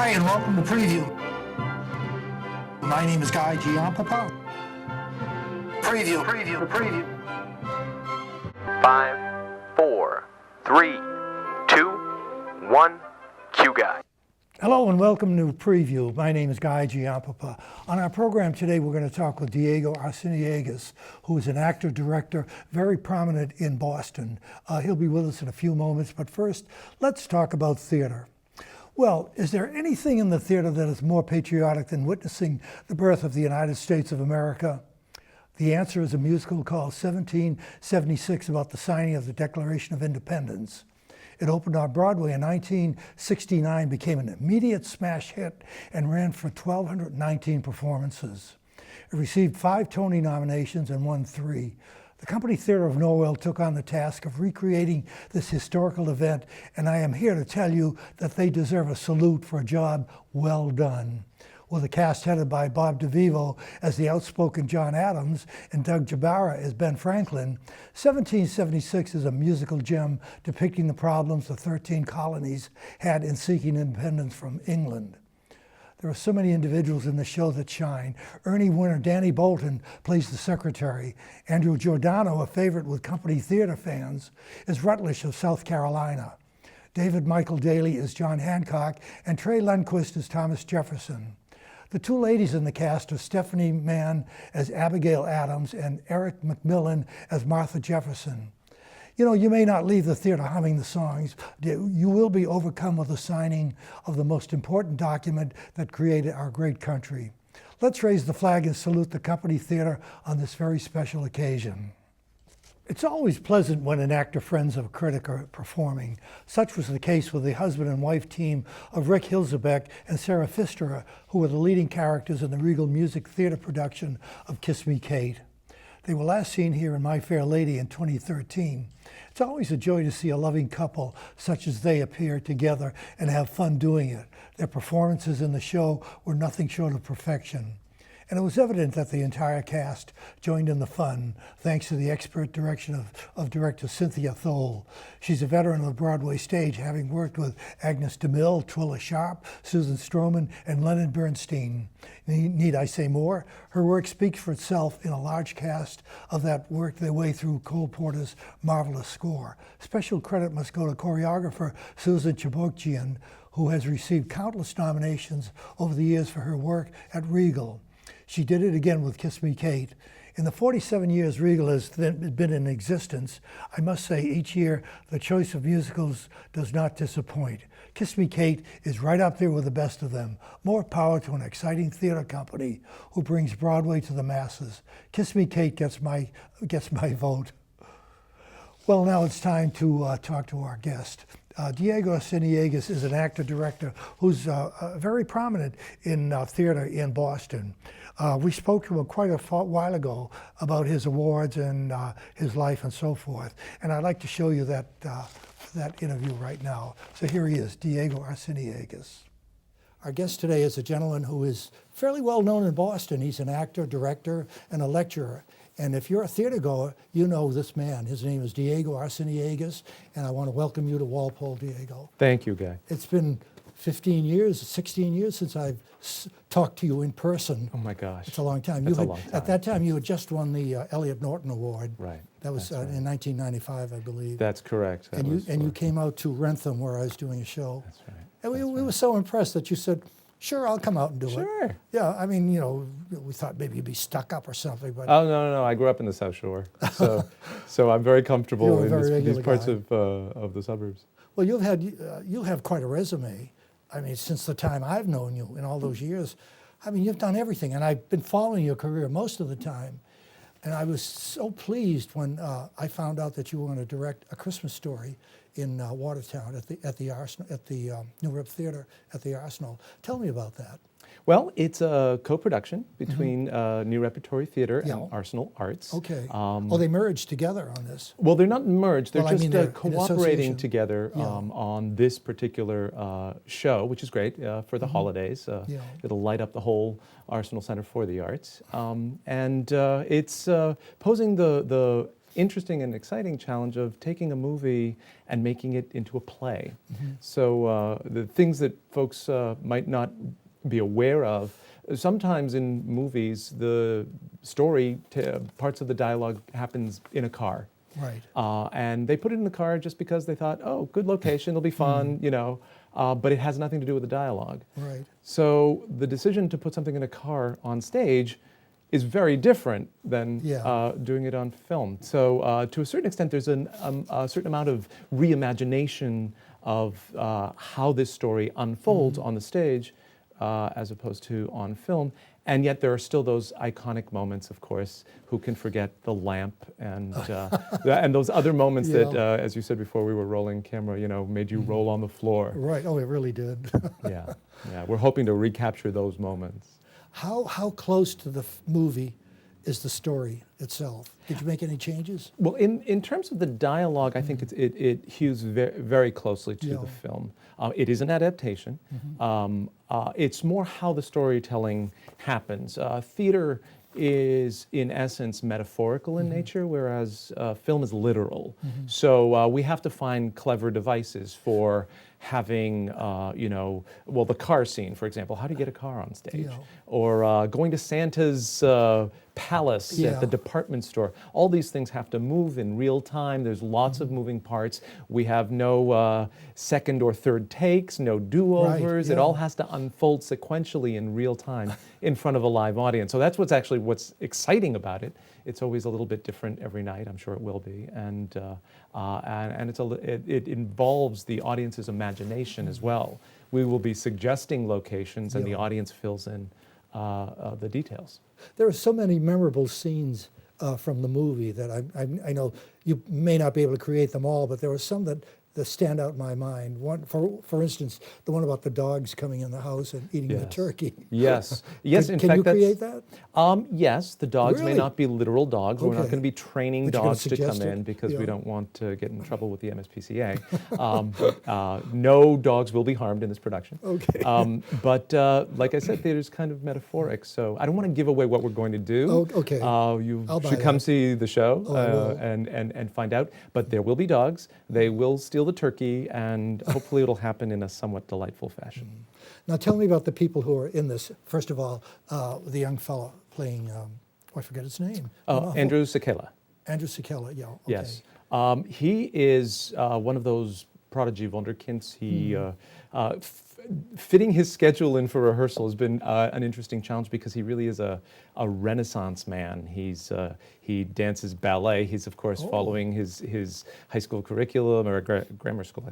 Hi and welcome to Preview. My name is Giampapa. Preview. 5, 4, 3, 2, 1, cue guy. Hello and welcome to Preview. My name is Giampapa. On our program today, we're going to talk with Diego Arciniagas, who is an actor, director, very prominent in Boston. He'll be with us in a few moments, but first, let's talk about theater. Well, is there anything in the theater that is more patriotic than witnessing the birth of the United States of America? The answer is a musical called 1776 about the signing of the Declaration of Independence. It opened on Broadway in 1969, became an immediate smash hit, and ran for 1,219 performances. It received 5 Tony nominations and won 3. The Company Theatre of Norwell took on the task of recreating this historical event, and I am here to tell you that they deserve a salute for a job well done. With a cast headed by Bob DeVivo as the outspoken John Adams and Doug Jabara as Ben Franklin, 1776 is a musical gem depicting the problems the 13 colonies had in seeking independence from England. There are so many individuals in the show that shine. Ernie winner Danny Bolton plays the secretary. Andrew Giordano, a favorite with Company Theatre fans, is Rutledge of South Carolina. David Michael Daly is John Hancock, and Trey Lundquist is Thomas Jefferson. The 2 ladies in the cast are Stephanie Mann as Abigail Adams and Eric McMillan as Martha Jefferson. You know, you may not leave the theater humming the songs. You will be overcome with the signing of the most important document that created our great country. Let's raise the flag and salute the Company Theatre on this very special occasion. It's always pleasant when an actor friends of a critic are performing. Such was the case with the husband and wife team of Rick Hilzebeck and Sarah Pfisterer, who were the leading characters in the Regal Music Theatre production of Kiss Me, Kate. They were last seen here in My Fair Lady in 2013. It's always a joy to see a loving couple such as they appear together and have fun doing it. Their performances in the show were nothing short of perfection. And it was evident that the entire cast joined in the fun, thanks to the expert direction of director Cynthia Thole. She's a veteran of the Broadway stage, having worked with Agnes DeMille, Twilla Sharp, Susan Stroman, and Leonard Bernstein. Need I say more? Her work speaks for itself in a large cast of that worked their way through Cole Porter's marvelous score. Special credit must go to choreographer Susan Chebokjian, who has received countless nominations over the years for her work at Regal. She did it again with Kiss Me, Kate. In the 47 years Regal has been in existence, I must say each year the choice of musicals does not disappoint. Kiss Me, Kate is right up there with the best of them. More power to an exciting theater company who brings Broadway to the masses. Kiss Me, Kate gets my vote. Well, now it's time to talk to our guest. Diego Arciniagas is an actor-director who's very prominent in theater in Boston. We spoke to him quite a while ago about his awards and his life and so forth. And I'd like to show you that interview right now. So here he is, Diego Arciniagas. Our guest today is a gentleman who is fairly well known in Boston. He's an actor, director, and a lecturer. And if you're a theater goer, you know this man. His name is Diego Arciniagas, and I want to welcome you to Walpole, Diego. Thank you, Guy. It's been 16 years since I've talked to you in person. Oh my gosh. It's a long time. That's a long time. At that time, you had just won the Elliot Norton Award. Right. That was right. in 1995, I believe. That's correct. You came out to Rentham where I was doing a show. That's right. And we were so impressed that you said, sure, I'll come out and do it. Sure. Yeah, I mean, you know, we thought maybe you'd be stuck up or something, but... Oh, no. I grew up in the South Shore. So I'm very comfortable in these parts of the suburbs. Well, you'll have quite a resume. I mean, since the time I've known you in all those years, I mean, you've done everything. And I've been following your career most of the time. And I was so pleased when I found out that you were going to direct A Christmas Story in Watertown at the New Rep Theater at the Arsenal. Tell me about that. Well, it's a co-production between New Repertory Theater and Arsenal Arts. Okay. They merged together on this. Well, they're not merged. They're they're cooperating in together on this particular show, which is great for the holidays. It'll light up the whole Arsenal Center for the Arts. And it's posing the interesting and exciting challenge of taking a movie and making it into a play. So the things that folks might not be aware of, sometimes in movies, the story, parts of the dialogue happens in a car. Right. And they put it in the car just because they thought, oh, good location, it'll be fun, you know, but it has nothing to do with the dialogue. Right. So the decision to put something in a car on stage is very different than doing it on film. So to a certain extent, there's a certain amount of reimagination of how this story unfolds on the stage as opposed to on film. And yet there are still those iconic moments, of course. Who can forget the lamp and and those other moments that, as you said before we were rolling camera, you know, made you roll on the floor. Right. Oh, it really did. Yeah. We're hoping to recapture those moments. How close to the movie is the story itself? Did you make any changes? Well, in terms of the dialogue, I think it hews very closely to the film. It is an adaptation. It's more how the storytelling happens. Theater is, in essence, metaphorical in nature, whereas film is literal. So we have to find clever devices for having, you know, well, the car scene, for example. How do you get a car on stage? Or going to Santa's palace at the department store. All these things have to move in real time. There's lots of moving parts. We have no second or third takes, no do-overs. It all has to unfold sequentially in real time in front of a live audience. So that's what's exciting about it. It's always a little bit different every night. I'm sure it will be, and it involves the audience's imagination as well. We will be suggesting locations, and the audience fills in the details. There are so many memorable scenes from the movie that I know you may not be able to create them all, but there were some that stand out in my mind. One, for instance, the one about the dogs coming in the house and eating the turkey. Yes. In fact, can you create that? Yes, the dogs may Really? not be literal dogs. We're not going to be training But you're gonna dogs to come suggest it? in because we don't want to get in trouble with the MSPCA. No dogs will be harmed in this production. Okay. But like I said, theater's kind of metaphoric, so I don't want to give away what we're going to do. Oh, okay. You I'll buy should come that. see the show Oh, I will. and find out. But there will be dogs. They will steal the turkey, and hopefully it'll happen in a somewhat delightful fashion. Now tell me about the people who are in this. First of all, the young fellow playing, I forget his name. Andrew Sekela. Andrew Sekela, yeah. Okay. Yes. He is one of those prodigy wunderkinds. He fitting his schedule in for rehearsal has been an interesting challenge because he really is a Renaissance man. He dances ballet. He's of course following his high school curriculum or grammar school.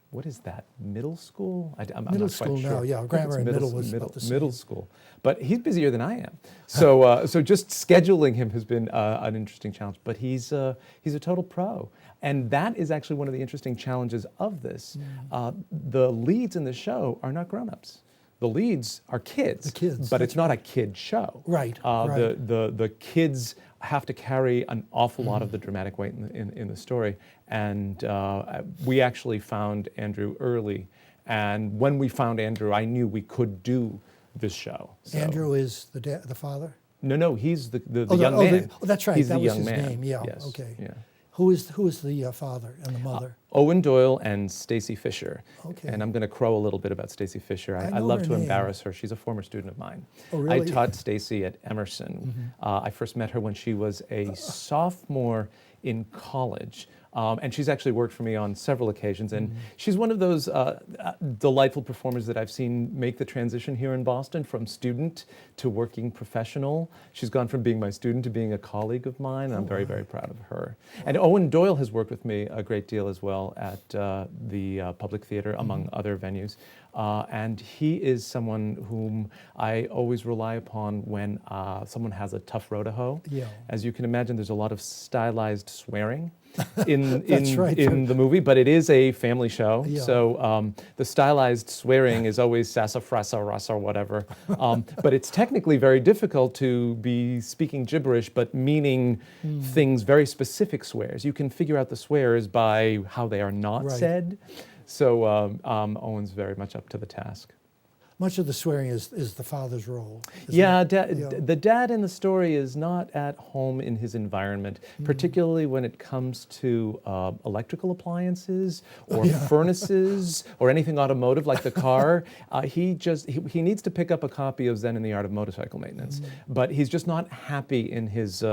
What is that? Middle school? I'm Middle not school quite sure. now, yeah. Grammar and middle was about the same. Middle school. But he's busier than I am. So so just scheduling him has been an interesting challenge. But he's a total pro. And that is actually one of the interesting challenges of this. The leads in the show are not grown-ups. The leads are kids. The kids. But it's not a kid show. Right, right. The kids have to carry an awful lot of the dramatic weight in the story. And we actually found Andrew early. And when we found Andrew, I knew we could do this show. So. Andrew is the father? No, he's the young man. That's right. He's that the was young his man. name. Yeah. Yes. Okay. Yeah. Who is the father and the mother? Owen Doyle and Stacy Fisher. Okay. And I'm going to crow a little bit about Stacy Fisher. I know love her to name. embarrass her. She's a former student of mine. Oh, really? I taught Stacy at Emerson. I first met her when she was a sophomore in college. And she's actually worked for me on several occasions. And she's one of those delightful performers that I've seen make the transition here in Boston from student to working professional. She's gone from being my student to being a colleague of mine. And I'm very, very proud of her. And Owen Doyle has worked with me a great deal as well at the Public Theater, among other venues. And he is someone whom I always rely upon when someone has a tough row to hoe. Yeah. As you can imagine, there's a lot of stylized swearing in right. the movie, but it is a family show. Yeah. So the stylized swearing is always sassafrasa, rasa, whatever. But it's technically very difficult to be speaking gibberish, but meaning things, very specific swears. You can figure out the swears by how they are not Right. said. So Owen's very much up to the task. much of the swearing is the father's role. isn't Yeah, it? the dad in the story is not at home in his environment, particularly when it comes to electrical appliances or furnaces or anything automotive like the car. He needs to pick up a copy of Zen and the Art of Motorcycle Maintenance, but he's just not happy in his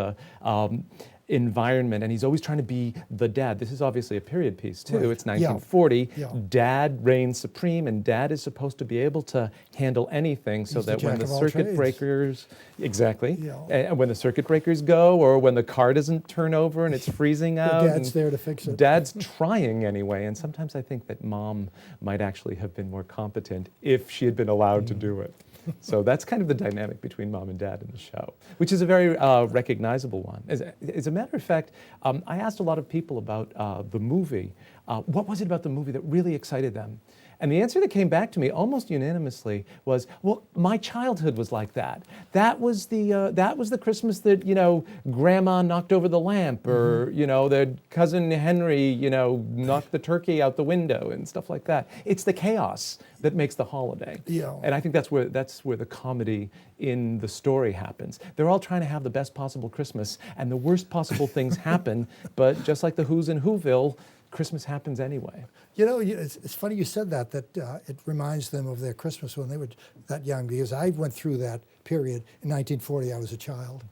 environment, and he's always trying to be the dad. This is obviously a period piece too. Right. It's 1940. Yeah. Dad reigns supreme, and dad is supposed to be able to handle anything, so He's the that when jack the of all circuit trades. breakers, exactly, Yeah. and when the circuit breakers go, or when the car doesn't turn over and it's freezing out, Dad's and there to fix it. Dad's trying anyway. And sometimes I think that mom might actually have been more competent if she had been allowed to do it. So that's kind of the dynamic between mom and dad in the show, which is a very recognizable one. As a matter of fact, I asked a lot of people about the movie. What was it about the movie that really excited them? And the answer that came back to me almost unanimously was, well, my childhood was like that. That was the Christmas that, Grandma knocked over the lamp, or, that cousin Henry, knocked the turkey out the window and stuff like that. It's the chaos that makes the holiday. Yeah. And I think that's where the comedy in the story happens. They're all trying to have the best possible Christmas, and the worst possible things happen, but just like the Who's in Whoville, Christmas happens anyway. It's funny you said that it reminds them of their Christmas when they were that young, because I went through that period in 1940. I was a child.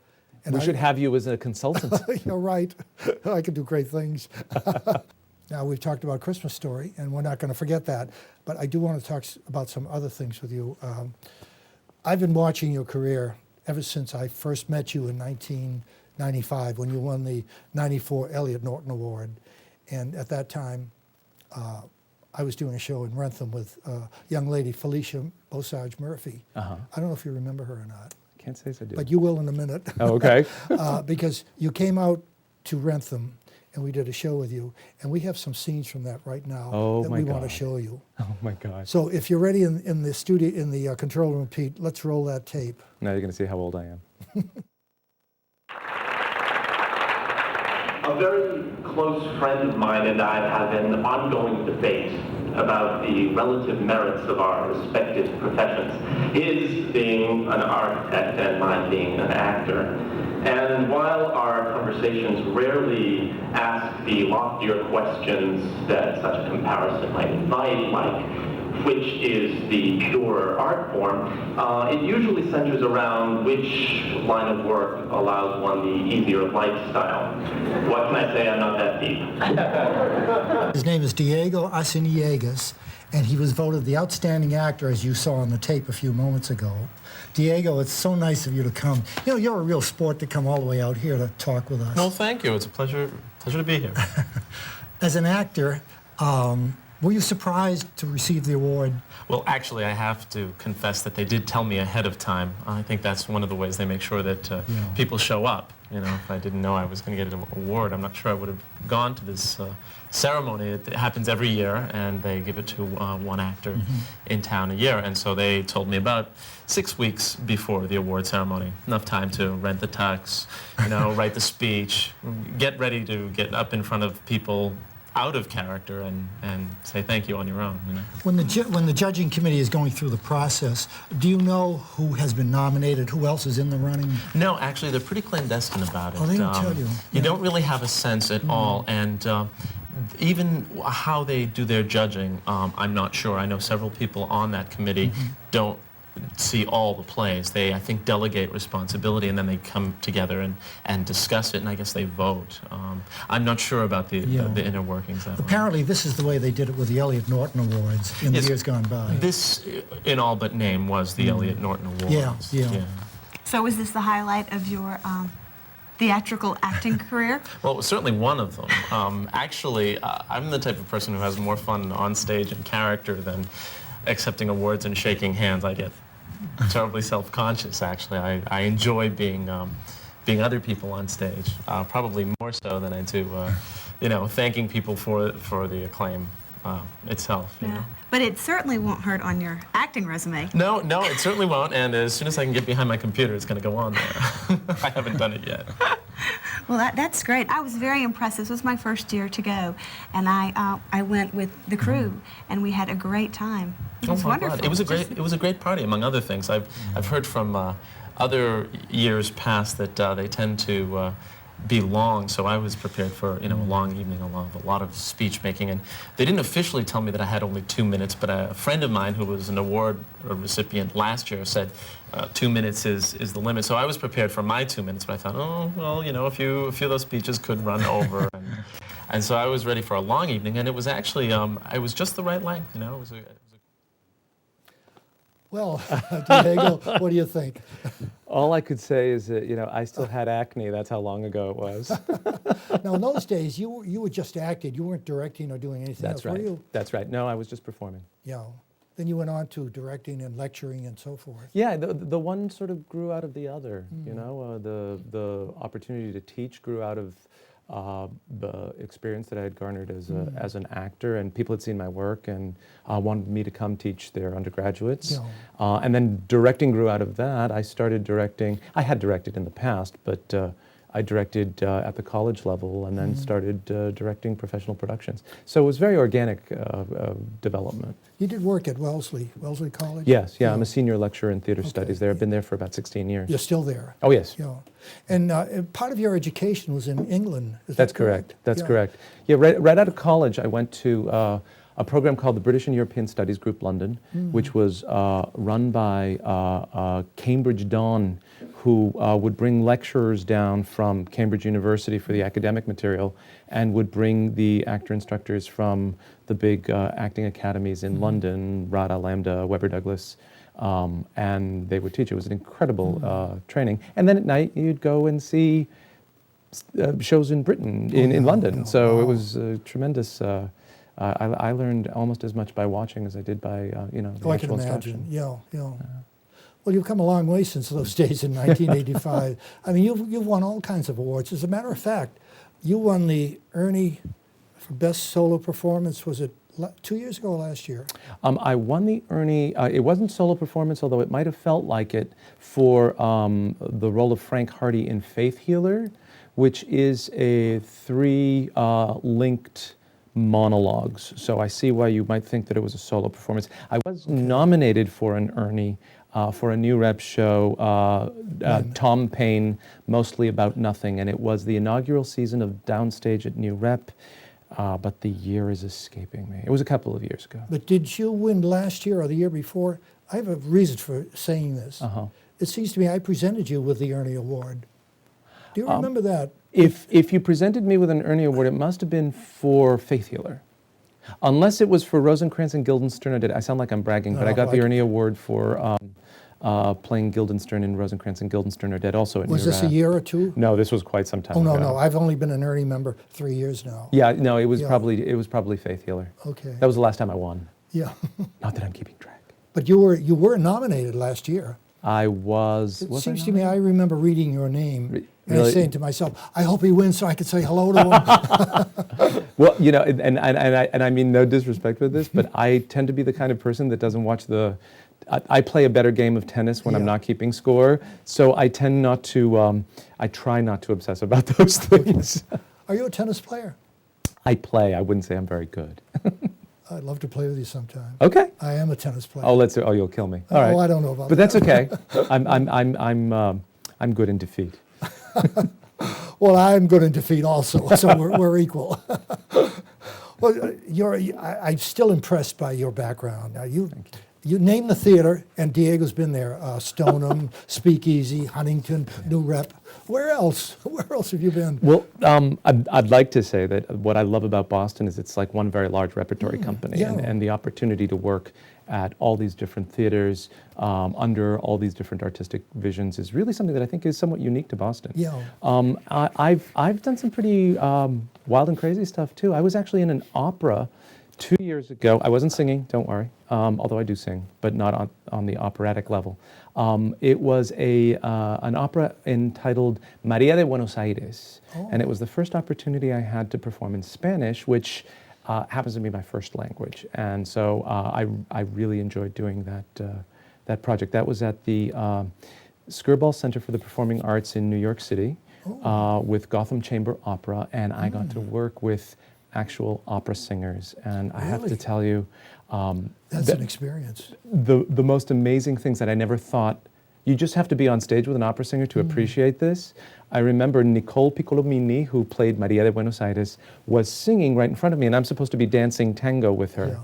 And We should have you as a consultant. You're right. I can do great things. Now, we've talked about Christmas Story, and we're not going to forget that, but I do want to talk about some other things with you. I've been watching your career ever since I first met you in 1995 when you won the 94 Elliott Norton Award. And at that time, I was doing a show in Rentham with a young lady, Felicia Bosage Murphy. I don't know if you remember her or not. Can't say so, do. But you will in a minute. Oh, okay. Because you came out to Rentham, and we did a show with you, and we have some scenes from that right now that my we want to God. show you. Oh my God. So if you're ready in the studio, in the control room, Pete, let's roll that tape. Now you're going to see how old I am. A very close friend of mine and I have an ongoing debate about the relative merits of our respective professions, his being an architect and mine being an actor. And while our conversations rarely ask the loftier questions that such a comparison might invite, like which is the purer art form, it usually centers around which line of work allows one the easier lifestyle. What can I say? I'm not that deep. His name is Diego Arciniegas, and he was voted the outstanding actor, as you saw on the tape a few moments ago. Diego, it's so nice of you to come. You're a real sport to come all the way out here to talk with us. No, thank you. It's a pleasure to be here. As an actor, were you surprised to receive the award? Well, actually, I have to confess that they did tell me ahead of time. I think that's one of the ways they make sure that people show up. If I didn't know I was going to get an award, I'm not sure I would have gone to this ceremony. It happens every year, and they give it to one actor in town a year. And so they told me about 6 weeks before the award ceremony, enough time to rent the tux, write the speech, get ready to get up in front of people out of character and say thank you on your own. When the judging committee is going through the process, do you know who has been nominated, who else is in the running? No, actually, they're pretty clandestine about it. Oh, they don't tell you. You don't really have a sense at all, and even how they do their judging, I'm not sure. I know several people on that committee don't see all the plays. They, I think, delegate responsibility, and then they come together and discuss it, and I guess they vote. I'm not sure about the inner workings of that. Apparently, this is the way they did it with the Elliott Norton Awards in the years gone by. This, in all but name, was the Elliott Norton Awards. Yeah. So was this the highlight of your theatrical acting career? Well, it was certainly one of them. Actually, I'm the type of person who has more fun on stage and character than accepting awards and shaking hands. I get terribly self-conscious, actually. I enjoy being other people on stage, probably more so than I do, thanking people for the acclaim itself. You know? But it certainly won't hurt on your acting resume. No, it certainly won't, and as soon as I can get behind my computer, it's going to go on there. I haven't done it yet. Well, that's great. I was very impressed. This was my first year to go, and I went with the crew, and we had a great time. It was my wonderful. God. It was a great party, among other things. I've heard from other years past that they tend to be long, so I was prepared for a long evening, a lot of speech making, and they didn't officially tell me that I had only 2 minutes, but a friend of mine who was an award recipient last year said 2 minutes is the limit. So I was prepared for my 2 minutes, but I thought, oh well, a few of those speeches could run over, and so I was ready for a long evening, and it was actually it was just the right length. It was Well, Diego, what do you think? All I could say is that, I still had acne. That's how long ago it was. Now, in those days, you were just acted. You weren't directing or doing anything That's else, right. were you? That's right. No, I was just performing. Yeah. Then you went on to directing and lecturing and so forth. Yeah, the one sort of grew out of the other. The opportunity to teach grew out of the experience that I had garnered as an actor, and people had seen my work and wanted me to come teach their undergraduates. Yeah. And then directing grew out of that. I started directing. I had directed in the past, but I directed at the college level and then started directing professional productions. So it was very organic development. You did work at Wellesley College? Yes, yeah, I'm a senior lecturer in theater studies there. I've been there for about 16 years. You're still there? Oh, yes. Yeah. And part of your education was in England, is That's that correct. That's Yeah. correct. Yeah, right out of college, I went to a program called the British and European Studies Group London, which was run by Cambridge Dawn, who would bring lecturers down from Cambridge University for the academic material and would bring the actor instructors from the big acting academies in London, RADA, Lambda, Webber Douglas, and they would teach. It was an incredible training. And then at night, you'd go and see shows in Britain, in London. So it was tremendous. I learned almost as much by watching as I did by, the I can actual imagine. instruction. Yeah. Well, you've come a long way since those days in 1985. I mean, you've won all kinds of awards. As a matter of fact, you won the Ernie for Best Solo Performance, was it 2 years ago or last year? I won the Ernie, it wasn't solo performance, although it might have felt like it, for the role of Frank Hardy in Faith Healer, which is a 3 linked monologues. So I see why you might think that it was a solo performance. I was nominated for an Ernie for a New Rep show, Tom Paine, Mostly About Nothing, and it was the inaugural season of Downstage at New Rep, but the year is escaping me. It was a couple of years ago. But did you win last year or the year before? I have a reason for saying this. It seems to me I presented you with the Ernie Award. Do you remember that? If you presented me with an Ernie Award, it must have been for Faith Healer. Unless it was for Rosencrantz and Guildenstern, or did I sound like I'm bragging, but I got the Ernie Award for playing Guildenstern in Rosencrantz and Guildenstern Are Dead, also at Was New this a Rep. year or two? No, this was quite some time Oh, ago. no. I've only been an Ernie member 3 years now. Yeah, no, it was Yeah. probably Faith Healer. Okay. That was the last time I won. Yeah. Not that I'm keeping track. But you were nominated last year. I was. It was seems I to me I remember reading your name and really? saying to myself, I hope he wins so I can say hello to him. Well, and I mean no disrespect with this, but I tend to be the kind of person that doesn't watch the. I play a better game of tennis when I'm not keeping score, so I tend not to. I try not to obsess about those things. Are you a tennis player? I play. I wouldn't say I'm very good. I'd love to play with you sometime. Okay. I am a tennis player. Oh, you'll kill me. All right. Oh, I don't know about But that. that's okay. I'm good in defeat. Well, I'm good in defeat also, so we're equal. Well, I'm still impressed by your background. Now, you name the theater, and Diego's been there. Stoneham, Speakeasy, Huntington, New Rep. Where else? Where else have you been? Well, I'd like to say that what I love about Boston is it's like one very large repertory company, yeah. and the opportunity to work at all these different theaters under all these different artistic visions is really something that I think is somewhat unique to Boston. Yeah. I've done some pretty wild and crazy stuff too. I was actually in an opera 2 years ago. I wasn't singing, don't worry, although I do sing, but not on the operatic level. It was an opera entitled María de Buenos Aires, and it was the first opportunity I had to perform in Spanish, which happens to be my first language. And so I really enjoyed doing that project. That was at the Skirball Center for the Performing Arts in New York City. with Gotham Chamber Opera, and I got to work with actual opera singers. And I have to Really? tell you, That's an experience. the most amazing things that I never thought, you just have to be on stage with an opera singer to appreciate this. I remember Nicole Piccolomini, who played Maria de Buenos Aires, was singing right in front of me, and I'm supposed to be dancing tango with her.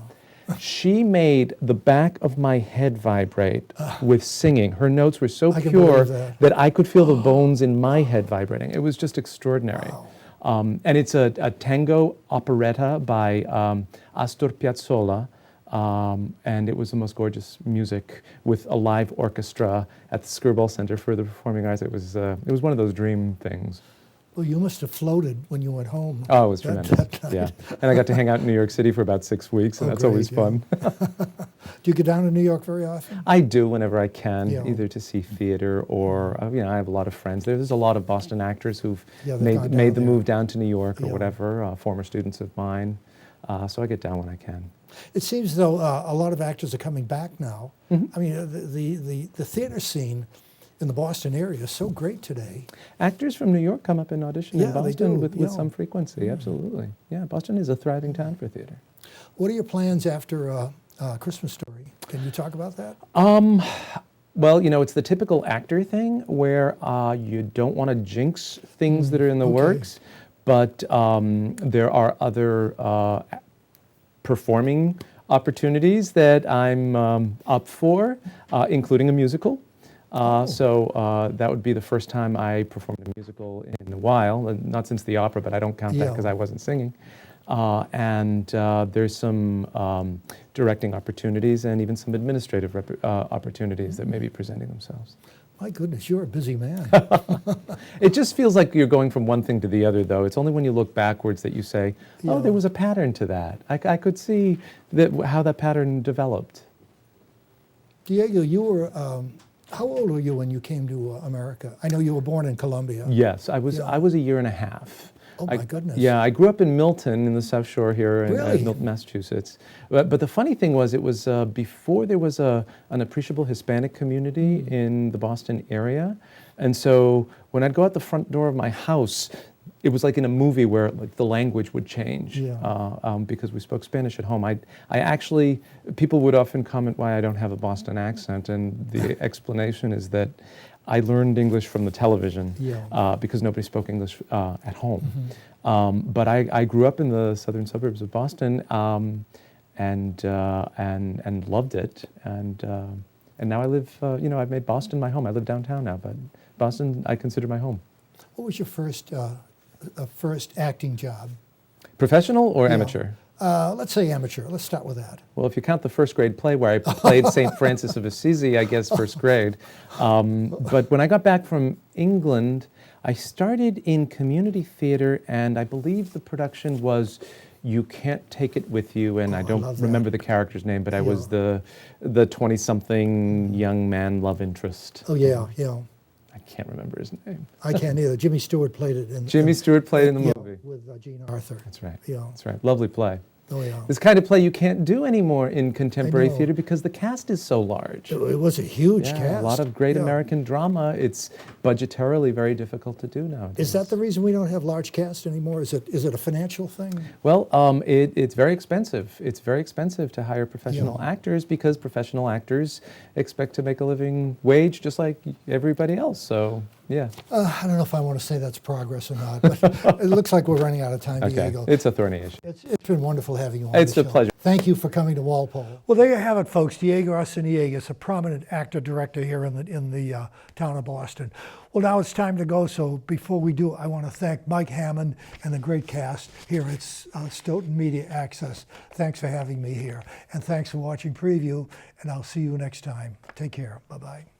She made the back of my head vibrate with singing. Her notes were so I can pure believe that. I could feel the bones in my head vibrating. It was just extraordinary. Wow. And it's a tango operetta by Astor Piazzolla. And it was the most gorgeous music with a live orchestra at the Skirball Center for the Performing Arts. It was one of those dream things. Well, you must have floated when you went home. Oh, it was that tremendous. night. Yeah, and I got to hang out in New York City for about 6 weeks, and Oh, that's great, always yeah. fun. Do you get down to New York very often? I do whenever I can, Yeah. either to see theater or I have a lot of friends there. There's a lot of Boston actors who've Yeah, they've gone made down the there. move down to New York or Yeah. whatever. Former students of mine, so I get down when I can. It seems though a lot of actors are coming back now. Mm-hmm. I mean, the theater scene in the Boston area is so great today. Actors from New York come up and audition Yeah, in they Boston do, with yeah. some frequency. Absolutely, yeah. Boston is a thriving town for theater. What are your plans after Christmas Story? Can you talk about that? Well, it's the typical actor thing where you don't want to jinx things that are in the okay. works, but there are other performing opportunities that I'm up for, including a musical. So that would be the first time I performed a musical in a while, not since the opera, but I don't count that Yeah. because I wasn't singing. And there's some directing opportunities and even some administrative opportunities that may be presenting themselves. My goodness, you're a busy man. It just feels like you're going from one thing to the other, though. It's only when you look backwards that you say, oh, Yeah. there was a pattern to that. I could see how that pattern developed. Diego, you were, how old were you when you came to America? I know you were born in Colombia. Yes, I was Yeah. I was a year and a half. Oh my goodness. Yeah, I grew up in Milton in the South Shore here in Really? Milton, Massachusetts. But the funny thing was, it was before there was an appreciable Hispanic community in the Boston area. And so when I'd go out the front door of my house, it was like in a movie where like the language would change Yeah. because we spoke Spanish at home. I actually, people would often comment why I don't have a Boston accent, and the explanation is that I learned English from the television Yeah. because nobody spoke English at home. But I grew up in the southern suburbs of Boston and loved it. And now I live, I've made Boston my home. I live downtown now, but Boston I consider my home. What was your first acting job? Professional or Yeah. amateur? Let's say amateur. Let's start with that. Well, if you count the first grade play where I played St. Francis of Assisi, I guess first grade. But when I got back from England, I started in community theater, and I believe the production was You Can't Take It With You, and I I don't love that. remember the character's name, but I was Yeah. the 20-something young man love interest. Oh yeah, yeah. I can't remember his name. I can't either. Jimmy Stewart played it in. Jimmy Stewart played in the yeah, movie. with Gene Arthur. That's right. Yeah. That's right. Lovely play. Oh yeah. This kind of play you can't do anymore in contemporary know. theater because the cast is so large. It was a huge Yeah, cast. a lot of great Yeah. American drama. It's budgetarily very difficult to do nowadays. Is that the reason we don't have large cast anymore? Is it a financial thing? Well, it's very expensive. It's very expensive to hire professional Yeah. actors because professional actors expect to make a living wage just like everybody else. So, yeah. I don't know if I want to say that's progress or not, but it looks like we're running out of time, Okay. Diego. It's a thorny issue. It's been wonderful having you on It's the a show. pleasure. Thank you for coming to Walpole. Well, there you have it, folks. Diego Arceniegas, a prominent actor-director here in the town of Boston. Well, now it's time to go, so before we do, I want to thank Mike Hammond and the great cast here at Stoughton Media Access. Thanks for having me here, and thanks for watching Preview, and I'll see you next time. Take care. Bye-bye.